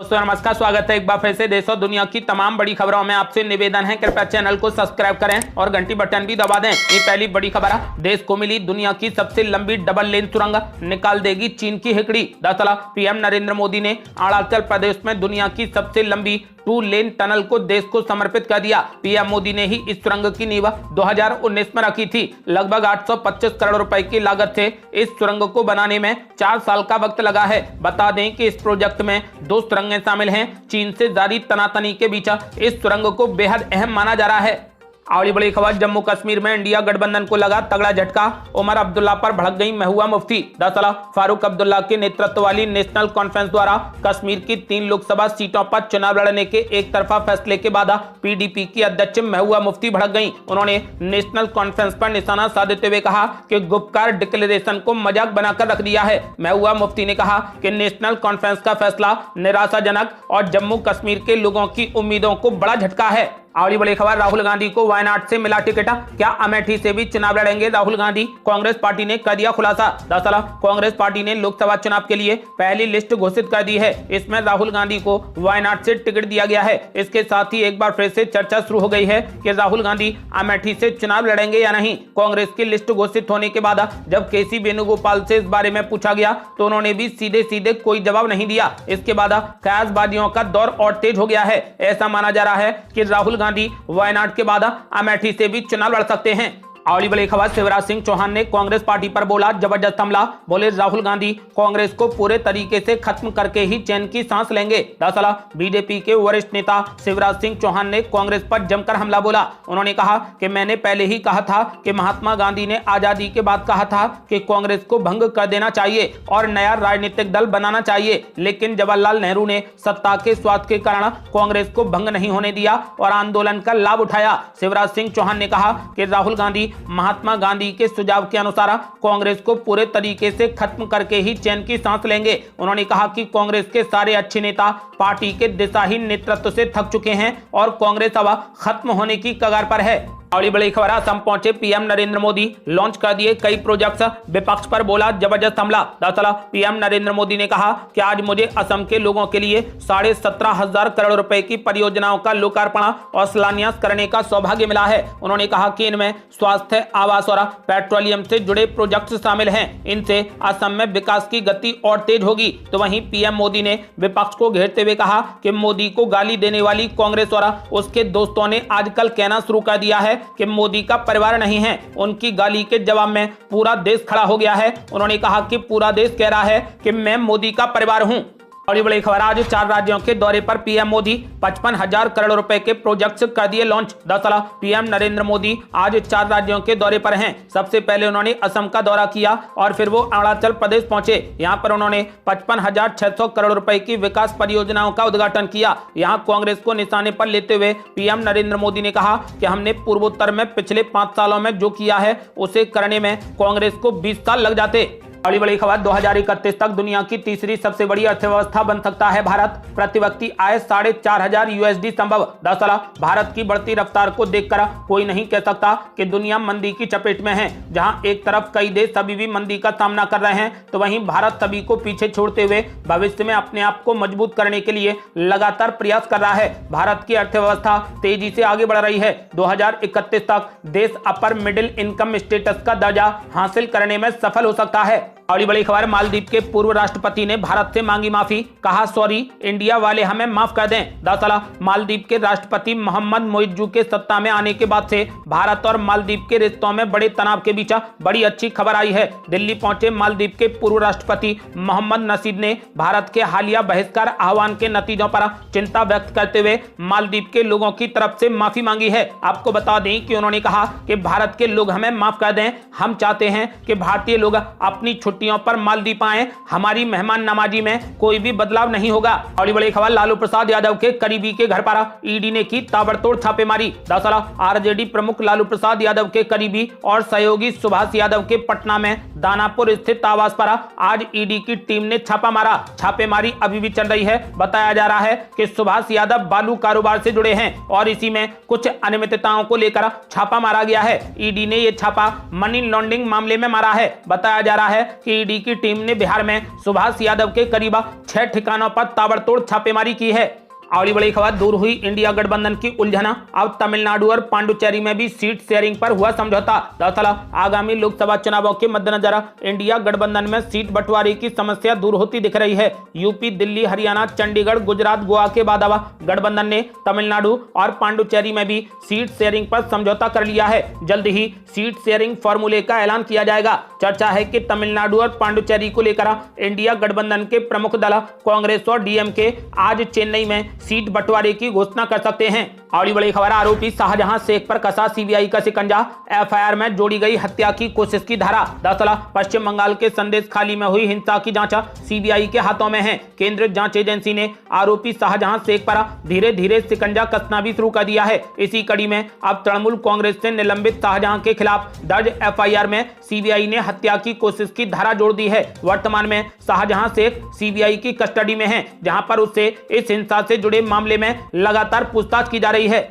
दोस्तों नमस्कार, स्वागत है एक बार फिर से देश और दुनिया की तमाम बड़ी खबरों में। आपसे निवेदन है कृपया चैनल को सब्सक्राइब करें और घंटी बटन भी दबा दें। ये पहली बड़ी खबर है, देश को मिली दुनिया की सबसे लंबी डबल लेन सुरंग, निकाल देगी चीन की हिकड़ी। दरअसल पीएम नरेंद्र मोदी ने अरुणाचल प्रदेश में दुनिया की सबसे लंबी 2 लेन टनल को देश को समर्पित कर दिया। पीएम मोदी ने ही इस सुरंग की नींव 2019 में रखी थी। लगभग 825 करोड़ रुपए की लागत से इस सुरंग को बनाने में 4 साल का वक्त लगा है। बता दें कि इस प्रोजेक्ट में 2 सुरंगें शामिल हैं। चीन से जारी तनातनी के बीच इस सुरंग को बेहद अहम माना जा रहा है। अगली बड़ी खबर, जम्मू कश्मीर में इंडिया गठबंधन को लगा तगड़ा झटका, उमर अब्दुल्ला पर भड़क गई महबूबा मुफ्ती। दरअसल फारूक अब्दुल्ला के नेतृत्व वाली नेशनल कॉन्फ्रेंस द्वारा कश्मीर की 3 लोकसभा सीटों पर चुनाव लड़ने के एक तरफा फैसले के बाद पीडीपी की अध्यक्ष महबूबा मुफ्ती भड़क गईं। उन्होंने नेशनल कॉन्फ्रेंस पर निशाना साधते हुए कहा कि गुपकार डिक्लेरेशन को मजाक बनाकर रख दिया है। महबूबा मुफ्ती ने कहा कि नेशनल कॉन्फ्रेंस का फैसला निराशाजनक और जम्मू कश्मीर के लोगों की उम्मीदों को बड़ा झटका है। अगली बड़ी खबर, राहुल गांधी को वायनाड से मिला टिकट, क्या अमेठी से भी चुनाव लड़ेंगे राहुल गांधी? कांग्रेस पार्टी ने कर दिया खुलासा। दरअसल कांग्रेस पार्टी ने लोकसभा चुनाव के लिए पहली लिस्ट घोषित कर दी है। इसमें राहुल गांधी को वायनाड से टिकट दिया गया है। इसके साथ ही एक बार फिर से चर्चा शुरू हो गई है कि राहुल गांधी अमेठी से चुनाव लड़ेंगे या नहीं। कांग्रेस की लिस्ट घोषित होने के बाद जब केसी वेणुगोपाल से इस बारे में पूछा गया तो उन्होंने भी सीधे सीधे कोई जवाब नहीं दिया। इसके बाद कयासबाजियों का दौर और तेज हो गया है। ऐसा माना जा रहा है कि राहुल गांधी वायनाड के बाद अमेठी से भी चुनाव लड़ सकते हैं। अगली बड़ी खबर, शिवराज सिंह चौहान ने कांग्रेस पार्टी पर बोला जबरदस्त हमला। बोले राहुल गांधी कांग्रेस को पूरे तरीके से खत्म करके ही चैन की सांस लेंगे। दरअसल बीजेपी के वरिष्ठ नेता शिवराज सिंह चौहान ने कांग्रेस पर जमकर हमला बोला। उन्होंने कहा कि मैंने पहले ही कहा था कि महात्मा गांधी ने आजादी के बाद कहा था कि कांग्रेस को भंग कर देना चाहिए और नया राजनीतिक दल बनाना चाहिए, लेकिन जवाहरलाल नेहरू ने सत्ता के स्वार्थ के कारण कांग्रेस को भंग नहीं होने दिया और आंदोलन का लाभ उठाया। शिवराज सिंह चौहान ने कहा कि राहुल गांधी महात्मा गांधी के सुझाव के अनुसार कांग्रेस को पूरे तरीके से खत्म करके ही चैन की सांस लेंगे। उन्होंने कहा कि कांग्रेस के सारे अच्छे नेता पार्टी के दिशाहीन नेतृत्व से थक चुके हैं और कांग्रेस अब खत्म होने की कगार पर है। अगली बड़ी खबर, असम पहुंचे पीएम नरेंद्र मोदी, लॉन्च कर दिए कई प्रोजेक्ट्स, विपक्ष पर बोला जबरदस्त हमला। दरअसल पीएम नरेंद्र मोदी ने कहा कि आज मुझे असम के लोगों के लिए 17,500 करोड़ रुपए की परियोजनाओं का लोकार्पण और शिलान्यास करने का सौभाग्य मिला है। उन्होंने कहा कि इनमें स्वास्थ्य, आवास और पेट्रोलियम से जुड़े प्रोजेक्ट शामिल हैं। इनसे असम में विकास की गति और तेज होगी। तो वहीं पीएम मोदी ने विपक्ष को घेरते हुए कहा कि मोदी को गाली देने वाली कांग्रेस और उसके दोस्तों ने आजकल कहना शुरू कर दिया है कि मोदी का परिवार नहीं है। उनकी गाली के जवाब में पूरा देश खड़ा हो गया है। उन्होंने कहा कि पूरा देश कह रहा है कि मैं मोदी का परिवार हूं। बड़ी बड़ी खबर, आज 4 राज्यों के दौरे पर पीएम मोदी 55,000 करोड़ रुपए के प्रोजेक्ट्स कर दिए लॉन्च। दरअसल पीएम नरेंद्र मोदी आज 4 राज्यों के दौरे पर हैं। सबसे पहले उन्होंने असम का दौरा किया और फिर वो अरुणाचल प्रदेश पहुंचे। यहाँ पर उन्होंने 55,600 करोड़ रुपए की विकास परियोजनाओं का उद्घाटन किया। यहाँ कांग्रेस को निशाने पर लेते हुए पीएम नरेंद्र मोदी ने कहा कि हमने पूर्वोत्तर में पिछले 5 सालों में जो किया है उसे करने में कांग्रेस को 20 साल लग जाते। अगली बड़ी खबर, 2031 तक दुनिया की तीसरी सबसे बड़ी अर्थव्यवस्था बन सकता है भारत, प्रति व्यक्ति आय 4,500 USD संभव। दरअसल भारत की बढ़ती रफ्तार को देखकर कोई नहीं कह सकता कि दुनिया मंदी की चपेट में है। जहां एक तरफ कई देश अभी भी मंदी का सामना कर रहे हैं, तो वहीं भारत सभी को पीछे छोड़ते हुए भविष्य में अपने आप को मजबूत करने के लिए लगातार प्रयास कर रहा है। भारत की अर्थव्यवस्था तेजी से आगे बढ़ रही है। 2031 तक देश अपर मिडिल इनकम स्टेटस का दर्जा हासिल करने में सफल हो सकता है। अगली बड़ी खबर, मालदीव के पूर्व राष्ट्रपति ने भारत से मांगी माफी, कहा सॉरी इंडिया वाले हमें माफ कर दें। दरअसल मालदीव के राष्ट्रपति मोहम्मद मोइज्जू के सत्ता में आने के बाद से भारत और मालदीव के रिश्तों में बड़े तनाव के बीच बड़ी अच्छी खबर आई है। दिल्ली पहुंचे मालदीव के पूर्व राष्ट्रपति मोहम्मद नशीद ने भारत के हालिया बहिष्कार आह्वान के नतीजों पर चिंता व्यक्त करते हुए मालदीव के लोगों की तरफ से माफी मांगी है। आपको बता दें कि उन्होंने कहा कि भारत के लोग हमें माफ कर दें, हम चाहते हैं कि भारतीय लोग अपनी छुट्टियों पर मालदीव आए, हमारी मेहमान नवाजी में कोई भी बदलाव नहीं होगा। अगली बड़ी खबर, लालू प्रसाद यादव के करीबी के घर पर ईडी ने की ताबड़तोड़ छापेमारी। दरअसल आरजेडी प्रमुख लालू प्रसाद यादव के करीबी और सहयोगी सुभाष यादव के पटना में दानापुर स्थित आवास पर आज ईडी की टीम ने छापा मारा। छापेमारी अभी भी चल रही है। बताया जा रहा है कि सुभाष यादव बालू कारोबार से जुड़े हैं और इसी में कुछ अनियमितताओं को लेकर छापा मारा गया है। ईडी ने यह छापा मनी लॉन्ड्रिंग मामले में मारा है। बताया जा रहा है कि ईडी की टीम ने बिहार में सुभाष यादव के करीब 6 ठिकानों पर ताबड़तोड़ छापेमारी की है। अगली बड़ी खबर, दूर हुई इंडिया गठबंधन की उलझन, अब तमिलनाडु और पांडुचेरी में भी सीट शेयरिंग पर हुआ समझौता। दरअसल आगामी लोकसभा चुनावों के मद्देनजर इंडिया गठबंधन में सीट बंटवारे की समस्या दूर होती दिख रही है। यूपी, दिल्ली, हरियाणा, चंडीगढ़, गुजरात, गोवा के बाद अब गठबंधन ने तमिलनाडु और पांडुचेरी में भी सीट शेयरिंग पर समझौता कर लिया है। जल्द ही सीट शेयरिंग फॉर्मूले का ऐलान किया जाएगा। चर्चा है कि तमिलनाडु और पांडुचेरी को लेकर इंडिया गठबंधन के प्रमुख दल कांग्रेस और डीएमके आज चेन्नई में सीट बंटवारे की घोषणा कर सकते हैं। अगली बड़ी खबर, आरोपी शाहजहां शेख पर कसा सीबीआई का शिकंजा, एफआईआर में जोड़ी गई हत्या की कोशिश की धारा। दरअसल पश्चिम बंगाल के संदेश खाली में हुई हिंसा की जांच सीबीआई के हाथों में है। केंद्रीय जांच एजेंसी ने आरोपी शाहजहां शेख पर धीरे धीरे शिकंजा कसना भी शुरू कर दिया है। इसी कड़ी में अब तृणमूल कांग्रेस से निलंबित शाहजहां के खिलाफ दर्ज एफआईआर में सीबीआई ने हत्या की कोशिश की धारा जोड़ दी है। वर्तमान में शाहजहां शेख सीबीआई की कस्टडी में है, जहां पर उससे इस हिंसा से जुड़े मामले में लगातार पूछताछ की जा रही है।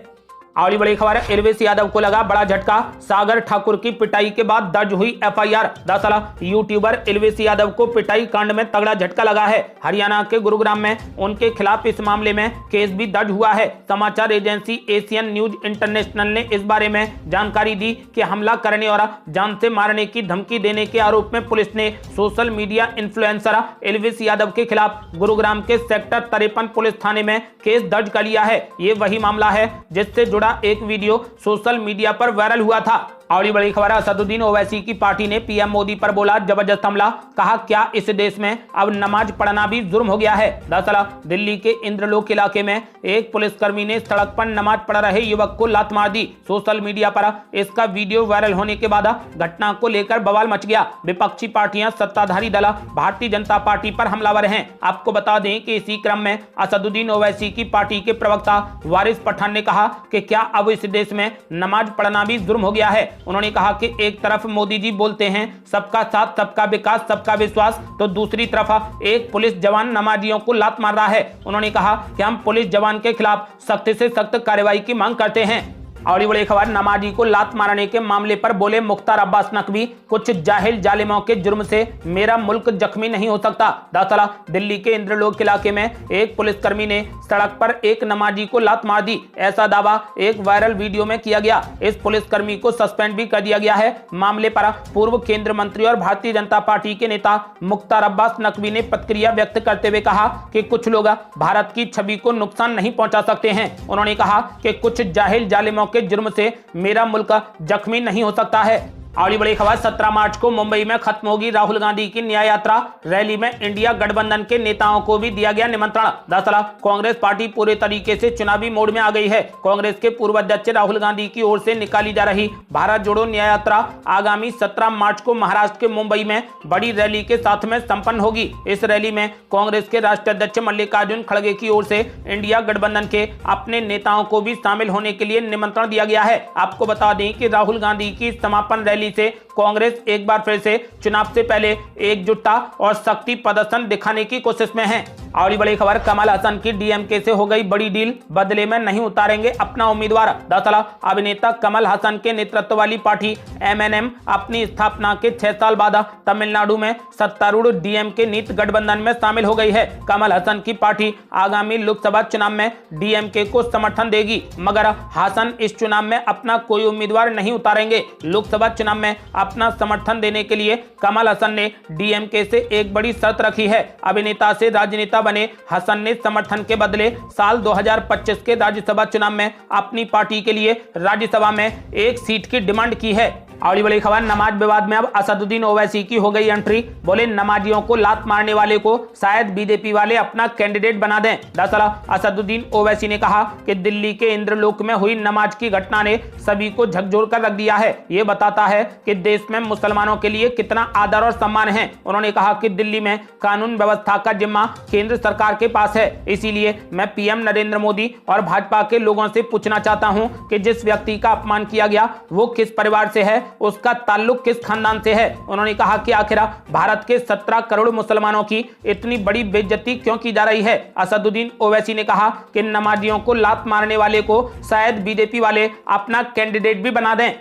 अगली बड़ी खबर है, एलवीस यादव को लगा बड़ा झटका, सागर ठाकुर की पिटाई के बाद दर्ज हुई एफआईआर। दरअसल यूट्यूबर एलवीस यादव को पिटाई कांड में तगड़ा झटका लगा है। हरियाणा के गुरुग्राम में उनके खिलाफ इस मामले में केस भी दर्ज हुआ है। समाचार एजेंसी एशियन न्यूज इंटरनेशनल ने इस बारे में जानकारी दी कि हमला करने और जान से मारने की धमकी देने के आरोप में पुलिस ने social media influencer Elvis Yadav के खिलाफ गुरुग्राम के सेक्टर 53 पुलिस थाने में केस दर्ज कर लिया है। ये वही मामला है जिससे एक वीडियो सोशल मीडिया पर वायरल हुआ था। अगली बड़ी खबर, असदुद्दीन ओवैसी की पार्टी ने पीएम मोदी पर बोला जबरदस्त हमला, कहा क्या इस देश में अब नमाज पढ़ना भी जुर्म हो गया है। दरअसल दिल्ली के इंद्रलोक इलाके में एक पुलिसकर्मी ने सड़क पर नमाज पढ़ रहे युवक को लात मार दी। सोशल मीडिया पर इसका वीडियो वायरल होने के बाद घटना को लेकर बवाल मच गया। विपक्षी पार्टियां सत्ताधारी दल भारतीय जनता पार्टी पर हमलावर हैं। आपको बता दें कि इसी क्रम में असदुद्दीन ओवैसी की पार्टी के प्रवक्ता वारिस पठान ने कहा कि क्या अब इस देश में नमाज पढ़ना भी जुर्म हो गया है। उन्होंने कहा कि एक तरफ मोदी जी बोलते हैं सबका साथ, सबका विकास, सबका विश्वास, तो दूसरी तरफ एक पुलिस जवान नमाजियों को लात मार रहा है। उन्होंने कहा कि हम पुलिस जवान के खिलाफ सख्त से सख्त कार्रवाई की मांग करते हैं। अगली बड़ी खबर, नमाजी को लात मारने के मामले पर बोले मुख्तार अब्बास नकवी, कुछ जाहिल जालिमों के जुर्म से मेरा मुल्क जख्मी नहीं हो सकता। दरअसल दिल्ली के इंद्रलोक इलाके में एक पुलिसकर्मी ने सड़क पर एक नमाजी को लात मार दी। ऐसा दावा एक वायरल वीडियो में किया गया। इस पुलिसकर्मी को सस्पेंड भी कर दिया गया है। मामले पर पूर्व केंद्रीय मंत्री और भारतीय जनता पार्टी के नेता मुख्तार अब्बास नकवी ने प्रतिक्रिया व्यक्त करते हुए कहा कि कुछ लोग भारत की छवि को नुकसान नहीं पहुंचा सकते हैं। उन्होंने कहा कि कुछ जाहिल जालिमों के जुर्म से मेरा मुल्क जख्मी नहीं हो सकता है। अगली बड़ी खबर, 17 मार्च को मुंबई में खत्म होगी राहुल गांधी की न्याय यात्रा। रैली में इंडिया गठबंधन के नेताओं को भी दिया गया निमंत्रण। दरअसल कांग्रेस पार्टी पूरे तरीके से चुनावी मोड में आ गई है। कांग्रेस के पूर्व अध्यक्ष राहुल गांधी की ओर से निकाली जा रही भारत जोड़ो न्याय यात्रा आगामी 17 मार्च को महाराष्ट्र के मुंबई में बड़ी रैली के साथ में संपन्न होगी। इस रैली में कांग्रेस के राष्ट्रीय अध्यक्ष मल्लिकार्जुन खड़गे की ओर से इंडिया गठबंधन के अपने नेताओं को भी शामिल होने के लिए निमंत्रण दिया गया है। आपको बता दें कि राहुल गांधी की समापन रैली से कांग्रेस एक बार फिर से चुनाव से पहले एकजुटता और शक्ति प्रदर्शन दिखाने की कोशिश में है। अगली बड़ी खबर, कमल हसन की डीएमके से हो गई बड़ी डील, बदले में नहीं उतारेंगे अपना उम्मीदवार। दरअसल अभिनेता कमल हसन के नेतृत्व वाली पार्टी एमएनएम अपनी स्थापना के 6 साल बाद तमिलनाडु में सत्तारूढ़ डीएमके नीति गठबंधन में शामिल हो गई है। कमल हसन की पार्टी आगामी लोकसभा चुनाव में डीएमके को समर्थन देगी, मगर हसन इस चुनाव में अपना कोई उम्मीदवार नहीं उतारेंगे। लोकसभा चुनाव में अपना समर्थन देने के लिए कमल हसन ने डीएमके से एक बड़ी शर्त रखी है। अभिनेता से राजनेता बने हसन ने समर्थन के बदले साल 2025 के राज्यसभा चुनाव में अपनी पार्टी के लिए राज्यसभा में एक सीट की डिमांड की है। अगली बड़ी खबर, नमाज विवाद में अब असदुद्दीन ओवैसी की हो गई एंट्री। बोले नमाजियों को लात मारने वाले को शायद बीजेपी वाले अपना कैंडिडेट बना दें। दरअसल असदुद्दीन ओवैसी ने कहा कि दिल्ली के इंद्रलोक में हुई नमाज की घटना ने सभी को झकझोर कर रख दिया है। ये बताता है कि देश में मुसलमानों के लिए कितना आदर और सम्मान है। उन्होंने कहा कि दिल्ली में कानून व्यवस्था का जिम्मा केंद्र सरकार के पास है। इसीलिए मैं पीएम नरेंद्र मोदी और भाजपा के लोगों से पूछना चाहता हूं कि जिस व्यक्ति का अपमान किया गया वो किस परिवार से है, उसका ताल्लुक किस खानदान से है। उन्होंने कहा कि आखिर भारत के 17 करोड़ मुसलमानों की इतनी बड़ी बेइज्जती क्यों की जा रही है। असदुद्दीन ओवैसी ने कहा कि नमाजियों को लात मारने वाले को शायद बीजेपी वाले अपना कैंडिडेट भी बना दें।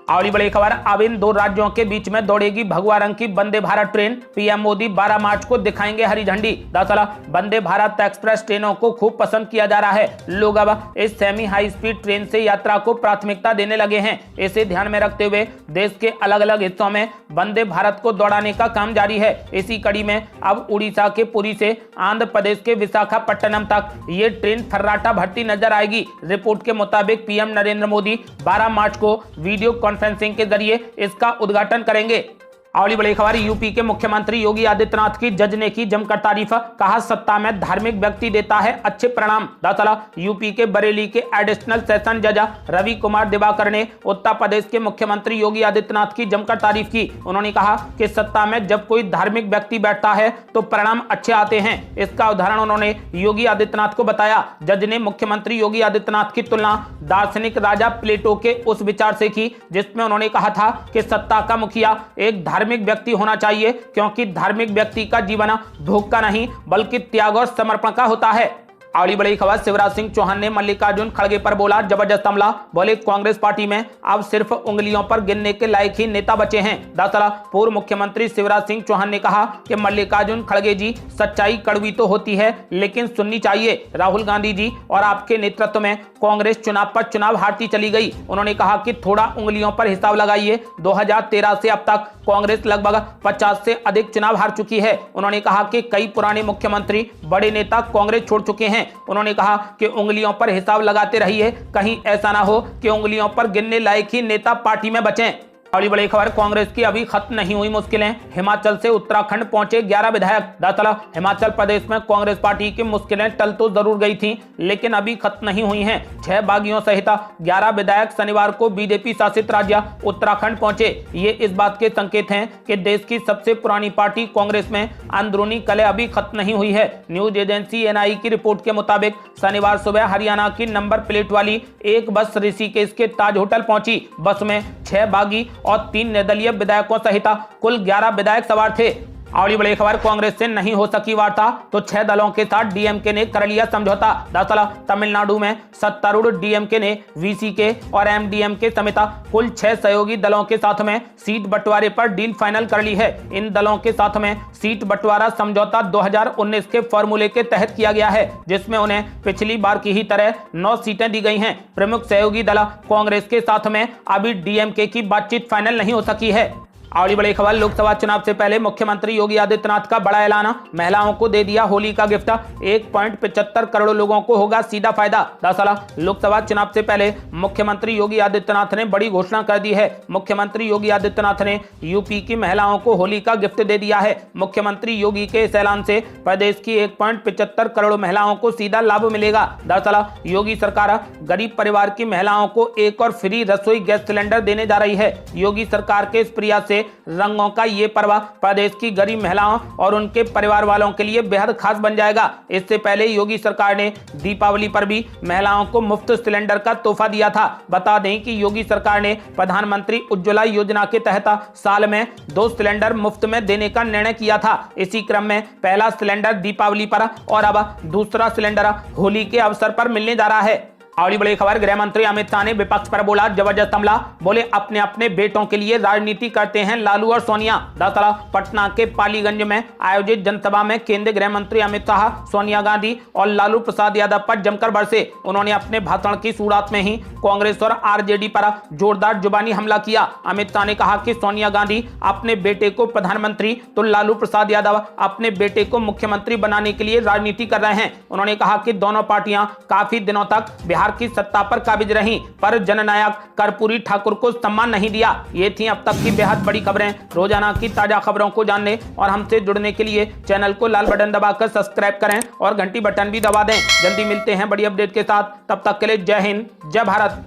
अगली बड़ी खबर, अब इन दो राज्यों के बीच में दौड़ेगी भगवा रंग की वंदे भारत ट्रेन। पीएम मोदी 12 मार्च को दिखाएंगे हरी झंडी। दरअसल वंदे भारत एक्सप्रेस ट्रेनों को खूब पसंद किया जा रहा है। लोग अब इस सेमी हाई स्पीड ट्रेन से यात्रा को प्राथमिकता देने लगे हैं। इसे ध्यान में रखते हुए देश के अलग अलग हिस्सों में वंदे भारत को दौड़ाने का काम जारी है। इसी कड़ी में अब उड़ीसा के पुरी से आंध्र प्रदेश के विशाखापट्टनम तक ये ट्रेन फर्राटा भरती नजर आएगी। रिपोर्ट के मुताबिक पीएम नरेंद्र मोदी 12 मार्च को वीडियो कॉन्फ्रेंसिंग के जरिए इसका उद्घाटन करेंगे। अगली बड़ी खबर, यूपी के मुख्यमंत्री योगी आदित्यनाथ की जज ने की जमकर तारीफ। कहा, सत्ता में धार्मिक व्यक्ति देता है अच्छे परिणाम। दरअसल यूपी के बरेली के एडिशनल सेशन जज रवि कुमार दिवाकर ने उत्तर प्रदेश के मुख्यमंत्री योगी आदित्यनाथ की जमकर तारीफ की। उन्होंने कहा कि सत्ता में जब कोई धार्मिक व्यक्ति बैठता है तो परिणाम अच्छे आते हैं। इसका उदाहरण उन्होंने योगी आदित्यनाथ को बताया। जज ने मुख्यमंत्री योगी आदित्यनाथ की तुलना दार्शनिक राजा प्लेटो के उस विचार से की जिसमें उन्होंने कहा था कि सत्ता का मुखिया एक धार्मिक व्यक्ति होना चाहिए, क्योंकि धार्मिक व्यक्ति का जीवन भोग का नहीं बल्कि त्याग और समर्पण का होता है। अगली बड़ी खबर, शिवराज सिंह चौहान ने मल्लिकार्जुन खड़गे पर बोला जबरदस्त हमला। बोले, कांग्रेस पार्टी में अब सिर्फ उंगलियों पर गिनने के लायक ही नेता बचे हैं। दरअसल पूर्व मुख्यमंत्री शिवराज सिंह चौहान ने कहा कि मल्लिकार्जुन खड़गे जी, सच्चाई कड़वी तो होती है लेकिन सुननी चाहिए। राहुल गांधी जी और आपके नेतृत्व में कांग्रेस चुनाव पर चुनाव हारती चली गई। उन्होंने कहा कि थोड़ा उंगलियों पर हिसाब लगाइए। 2013 से अब तक कांग्रेस लगभग 50 से अधिक चुनाव हार चुकी है। उन्होंने कहा कि कई पुराने मुख्यमंत्री, बड़े नेता कांग्रेस छोड़ चुके हैं। उन्होंने कहा कि उंगलियों पर हिसाब लगाते रहिए, कहीं ऐसा ना हो कि उंगलियों पर गिनने लायक ही नेता पार्टी में बचें। अगली बड़ी खबर, कांग्रेस की अभी खत्म नहीं हुई मुश्किलें। हिमाचल से उत्तराखंड पहुंचे 11 विधायक। दरअसल हिमाचल प्रदेश में कांग्रेस पार्टी की मुश्किलें टल तो जरूर गई थी लेकिन अभी खत्म नहीं हुई हैं। 6 बागियों सहित 11 विधायक शनिवार को बीजेपी शासित राज्य उत्तराखंड पहुंचे। ये इस बात के संकेत हैं कि देश की सबसे पुरानी पार्टी कांग्रेस में अंदरूनी कलह अभी खत्म नहीं हुई है। न्यूज एजेंसी एनआई की रिपोर्ट के मुताबिक शनिवार सुबह हरियाणा की नंबर प्लेट वाली एक बस ऋषिकेश के ताज होटल पहुंची। बस में 6 बागी और 3 निर्दलीय विधायकों सहित कुल 11 विधायक सवार थे। अगली बड़ी खबर, कांग्रेस से नहीं हो सकी वार्ता तो 6 दलों के साथ डीएमके ने कर लिया समझौता। दरअसल तमिलनाडु में सत्तारूढ़ डीएमके ने वीसीके और एमडीएमके समेत कुल 6 सहयोगी दलों के साथ में सीट बंटवारे पर डील फाइनल कर ली है। इन दलों के साथ में सीट बंटवारा समझौता 2019 के फॉर्मूले के तहत किया गया है, जिसमें उन्हें पिछली बार की ही तरह 9 सीटें दी गई हैं। प्रमुख सहयोगी दल कांग्रेस के साथ में अभी डीएमके की बातचीत फाइनल नहीं हो सकी है। अगली बड़ी खबर, लोकसभा चुनाव से पहले मुख्यमंत्री योगी आदित्यनाथ का बड़ा ऐलान। महिलाओं को दे दिया होली का गिफ्ट। 1.75 करोड़ लोगों को होगा सीधा फायदा। दरअसल लोकसभा चुनाव से पहले मुख्यमंत्री योगी आदित्यनाथ ने बड़ी घोषणा कर दी है। मुख्यमंत्री योगी आदित्यनाथ ने यूपी की महिलाओं को होली का गिफ्ट दे दिया है। मुख्यमंत्री योगी के इस ऐलान से प्रदेश की 1.75 करोड़ महिलाओं को सीधा लाभ मिलेगा। दरअसल योगी सरकार गरीब परिवार की महिलाओं को एक और फ्री रसोई गैस सिलेंडर देने जा रही है। योगी सरकार के इस प्रयास से रंगों का ये पर्व प्रदेश की गरीब महिलाओं और उनके परिवार वालों के लिए बेहद खास बन जाएगा। इससे पहले योगी सरकार ने दीपावली पर भी महिलाओं को मुफ्त सिलेंडर का तोहफा दिया था। बता दें कि योगी सरकार ने प्रधानमंत्री उज्ज्वला योजना के तहत साल में 2 सिलेंडर मुफ्त में देने का निर्णय किया था। इसी क्रम में पहला सिलेंडर दीपावली पर और अब दूसरा सिलेंडर होली के अवसर पर मिलने जा रहा है। अगली बड़ी खबर, गृह मंत्री अमित शाह ने विपक्ष पर बोला जबरदस्त हमला। बोले, अपने अपने बेटों के लिए राजनीति करते हैं लालू और सोनिया। दरअसल पटना के पालीगंज में आयोजित जनसभा में केंद्रीय गृह मंत्री अमित शाह सोनिया गांधी और लालू प्रसाद यादव पर जमकर बरसे। उन्होंने अपने भाषण की शुरुआत में ही कांग्रेस और आरजेडी पर जोरदार जुबानी हमला किया। अमित शाह ने कहा कि सोनिया गांधी अपने बेटे को प्रधानमंत्री तो लालू प्रसाद यादव अपने बेटे को मुख्यमंत्री बनाने के लिए राजनीति कर रहे हैं। उन्होंने कहा कि दोनों पार्टियां काफी दिनों तक बिहार की सत्ता पर काबिज रहीं, पर जननायक कर्पूरी ठाकुर को सम्मान नहीं दिया। ये थी अब तक की बेहद बड़ी खबरें। रोजाना की ताजा खबरों को जानने और हमसे जुड़ने के लिए चैनल को लाल बटन दबाकर सब्सक्राइब करें और घंटी बटन भी दबा दें। जल्दी मिलते हैं बड़ी अपडेट के साथ, तब तक के लिए जय हिंद, जय भारत।